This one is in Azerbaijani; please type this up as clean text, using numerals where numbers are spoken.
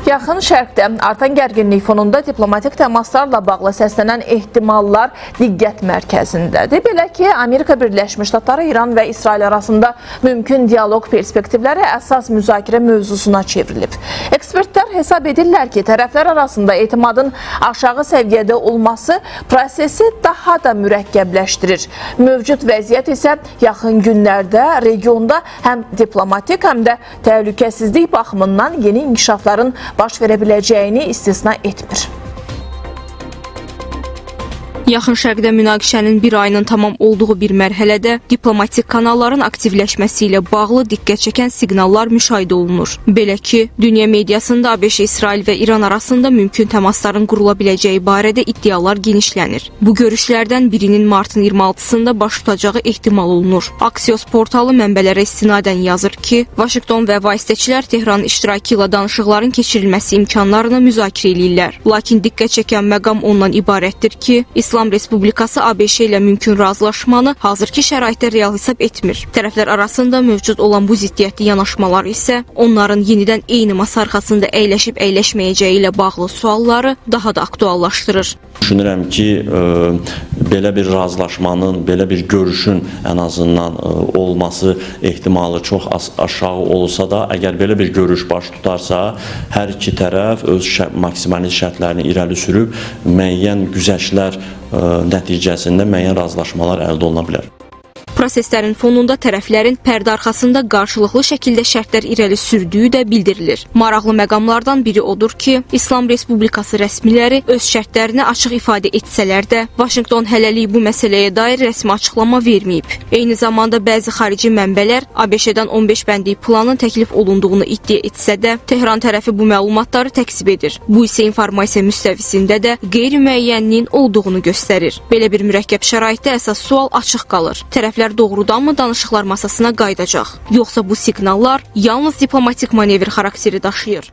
Yaxın Şərqdə artan gərginlik fonunda diplomatik təmaslarla bağlı səslənən ehtimallar diqqət mərkəzindədir. Belə ki, Amerika Birləşmiş Ştatları, İran və İsrail arasında mümkün dialoq perspektivləri əsas müzakirə mövzusuna çevrilib. Ekspertlər hesab edirlər ki, tərəflər arasında etimadın aşağı səviyyədə olması prosesi daha da mürəkkəbləşdirir. Mövcud vəziyyət isə yaxın günlərdə regionda həm diplomatik, həm də təhlükəsizlik baxımından yeni inkişafların baş verə biləcəyini istisna etmir. Yaxın Şərqdə münaqişənin bir ayının tamam olduğu bir mərhələdə diplomatik kanalların aktivləşməsi ilə bağlı diqqət çəkən siqnallar müşahidə olunur. Belə ki, dünya mediasında ABŞ, İsrail və İran arasında mümkün təmasların qurula biləcəyi barədə iddialar genişlənir. Bu görüşlərdən birinin martın 26-sında baş tutacağı ehtimal olunur. Axios portalı mənbələrə istinadən yazır ki, Vaşinqton və vasitəçilər Tehranın iştirakı ilə danışıqların keçirilməsi imkanlarını müzakirə edirlər. Lakin diqqət çəkən məqam ondan ibarətdir ki, İslam Respublikası ABŞ ilə mümkün razılaşmanı hazırki şəraitdə real hesab etmir. Tərəflər arasında mövcud olan bu ziddiyyətli yanaşmalar isə onların yenidən eyni masa arxasında əyləşib əyləşməyəcəyi ilə bağlı sualları daha da aktuallaşdırır. Düşünürəm ki, belə bir razılaşmanın, belə bir görüşün ən azından olması ehtimalı çox aşağı olsa da, əgər belə bir görüş baş tutarsa, hər iki tərəf öz maksimalist şərtlərini irəli sürüb, müəyyən güzəştlər nəticəsində müəyyən razılaşmalar əldə oluna bilər. Proseslərin fonunda tərəflərin pərdə arxasında qarşılıqlı şəkildə şərtlər irəli sürdüyü də bildirilir. Maraqlı məqamlardan biri odur ki, İslam Respublikası rəsmiləri öz şərtlərini açıq ifadə etsələr də, Vaşinqton hələlik bu məsələyə dair rəsmi açıqlama verməyib. Eyni zamanda bəzi xarici mənbələr ABŞ-dən 15 bəndlik planın təklif olunduğunu iddia etsə də, Tehran tərəfi bu məlumatları təkzib edir. Bu isə informasiya müstəvisində də qeyri-müəyyənliyin olduğunu göstərir. Belə bir mürəkkəb şəraitdə əsas sual açıq qalır. Tərəflər doğrudanmı danışıqlar masasına qayıdacaq? Yoxsa bu siqnallar yalnız diplomatik manevr xarakteri daşıyır?